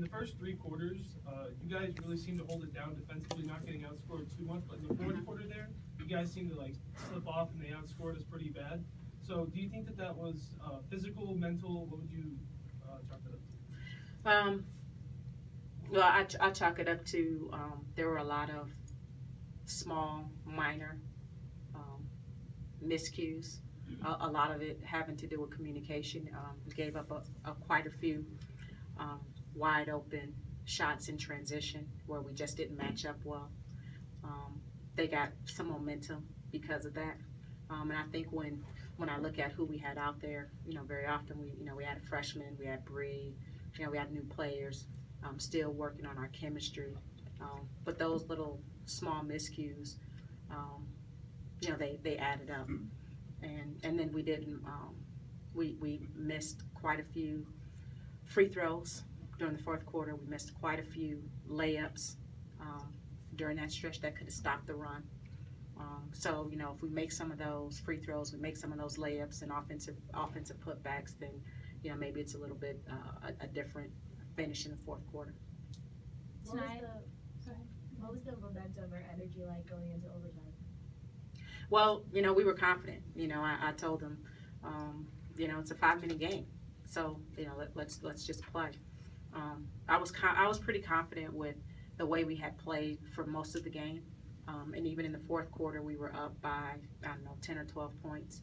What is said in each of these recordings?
the first three quarters, you guys really seemed to hold it down defensively, not getting outscored too much. But in the fourth quarter there, you guys seemed to like slip off and they outscored us pretty bad. So do you think that that was physical, mental? What would you chalk it up to? Well, I chalk it up to there were a lot of small, minor miscues. A lot of it having to do with communication. We gave up quite a few wide open shots in transition where we just didn't match up well. They got some momentum because of that. And I think when I look at who we had out there, very often we had a freshman, we had Bree, we had new players, still working on our chemistry. But those little small miscues, they added up. And then we didn't, we missed quite a few free throws during the fourth quarter. We missed quite a few layups during that stretch that could have stopped the run. So, if we make some of those free throws, we make some of those layups and offensive putbacks, then, maybe it's a little bit a different finish in the fourth quarter. What was the momentum or energy like going into overtime? Well, we were confident. I told them, it's a 5-minute game, so let's just play. I was pretty confident with the way we had played for most of the game, and even in the fourth quarter, we were up by 10 or 12 points,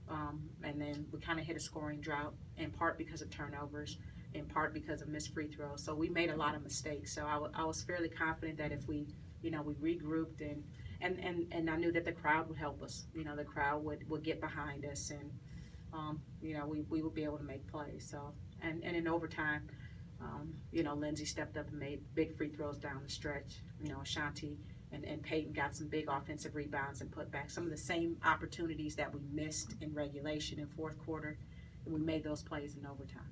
and then we kind of hit a scoring drought, in part because of turnovers, in part because of missed free throws. So we made a lot of mistakes. So I was fairly confident that if we regrouped and I knew that the crowd would help us. The crowd would get behind us, and we would be able to make plays. So and in overtime, Lindsay stepped up and made big free throws down the stretch. Ashanti and Peyton got some big offensive rebounds and put back some of the same opportunities that we missed in regulation in fourth quarter, and we made those plays in overtime.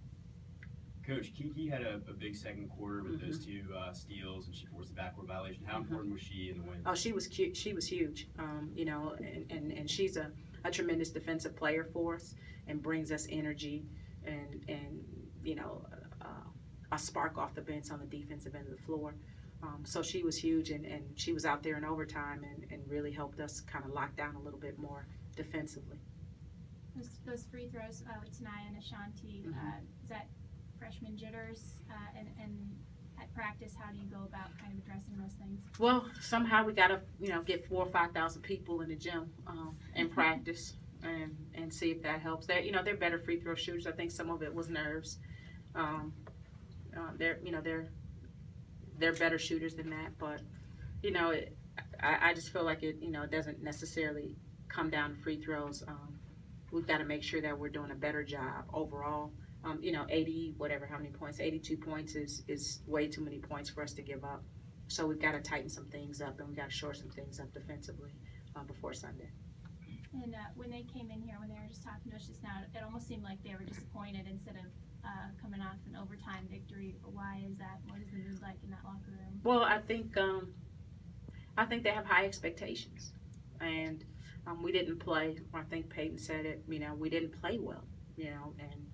Coach, Kiki had a big second quarter with those two steals, and she forced the backcourt violation. How important was she in the win? Oh, she was cute. She was huge. And she's a tremendous defensive player for us, and brings us energy and a spark off the bench on the defensive end of the floor. So she was huge, and she was out there in overtime and really helped us kind of lock down a little bit more defensively. Those free throws with Tanaya and Ashanti, is that freshman jitters, and at practice, how do you go about kind of addressing those things? Well, somehow we got to get 4,000 or 5,000 people in the gym and practice and see if that helps. They're better free throw shooters. I think some of it was nerves. They're better shooters than that, but I just feel like it doesn't necessarily come down to free throws. We've got to make sure that we're doing a better job overall. 82 points is way too many points for us to give up. So we've got to tighten some things up, and we've got to shore some things up defensively before Sunday. And when they came in here, when they were just talking to us just now, it almost seemed like they were disappointed instead of coming off an overtime victory. Why is that? What is the mood like in that locker room? Well, I think they have high expectations, and we didn't play. I think Peyton said it. We didn't play well. And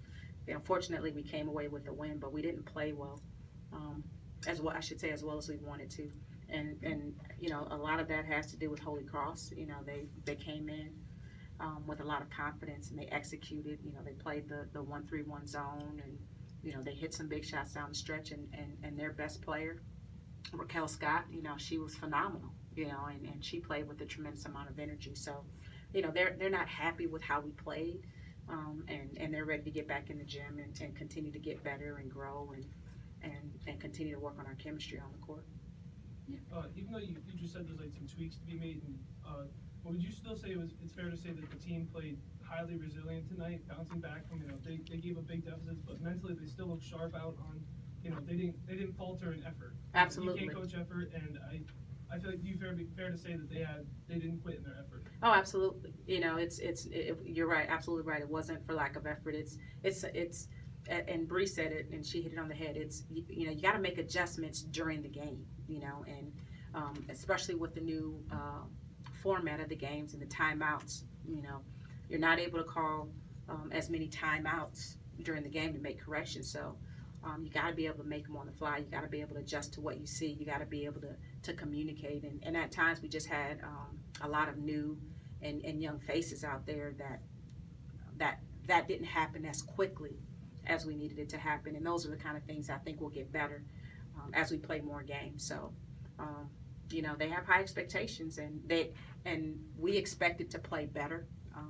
fortunately, we came away with the win, but we didn't play well, as well as we wanted to. And a lot of that has to do with Holy Cross. They came in with a lot of confidence, and they executed. They played the 1-3-1 zone, and they hit some big shots down the stretch. And their best player, Raquel Scott, she was phenomenal. And she played with a tremendous amount of energy. So, they're not happy with how we played. And they're ready to get back in the gym and continue to get better and grow and continue to work on our chemistry on the court. Even though you just said there's like some tweaks to be made, would you still say it's fair to say that the team played highly resilient tonight, bouncing back from they gave up big deficits, but mentally they still look sharp out on they didn't falter in effort. Absolutely. You can't coach effort, and I feel like fair to say that they didn't quit in their effort. Oh, absolutely. You're right, absolutely right. It wasn't for lack of effort. It's and Bree said it, and she hit it on the head. It's you got to make adjustments during the game, and especially with the new format of the games and the timeouts. You're not able to call as many timeouts during the game to make corrections. So You got to be able to make them on the fly. You got to be able to adjust to what you see. You got to be able to communicate. And at times we just had a lot of new and young faces out there that didn't happen as quickly as we needed it to happen. And those are the kind of things I think will get better as we play more games. So, they have high expectations, and we expected to play better.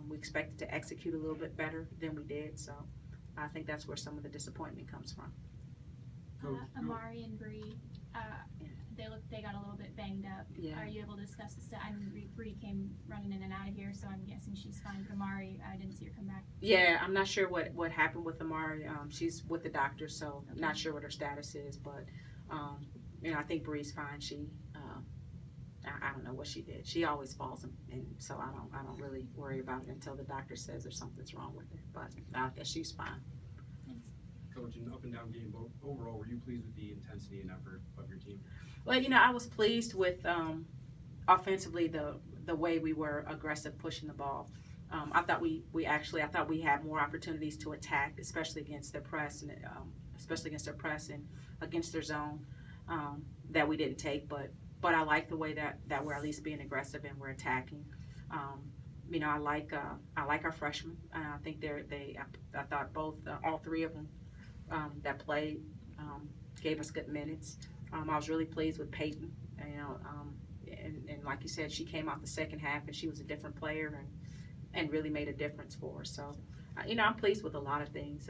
We expected to execute a little bit better than we did. So I think that's where some of the disappointment comes from. Amari and Bree, they got a little bit banged up. Yeah. Are you able to discuss this? I mean, Bree came running in and out of here, so I'm guessing she's fine. But Amari, I didn't see her come back. Yeah, I'm not sure what happened with Amari. She's with the doctor, so I'm not sure what her status is. But I think Bree's fine. She, I don't know what she did. She always falls, and so I don't really worry about it until the doctor says there's something's wrong with her. But I guess she's fine. Thanks. Coach, an up and down game, but overall, were you pleased with the intensity and effort of your team? Well, I was pleased with offensively the way we were aggressive pushing the ball. I thought we had more opportunities to attack, especially against their press and against their zone that we didn't take. But I like the way that we're at least being aggressive and we're attacking. I like our freshmen. I think I thought all three of them that played gave us good minutes. I was really pleased with Peyton. And like you said, she came out the second half and she was a different player and really made a difference for us. So, I'm pleased with a lot of things.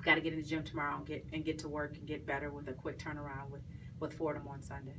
Got to get in the gym tomorrow and get to work and get better with a quick turnaround with Fordham on Sunday.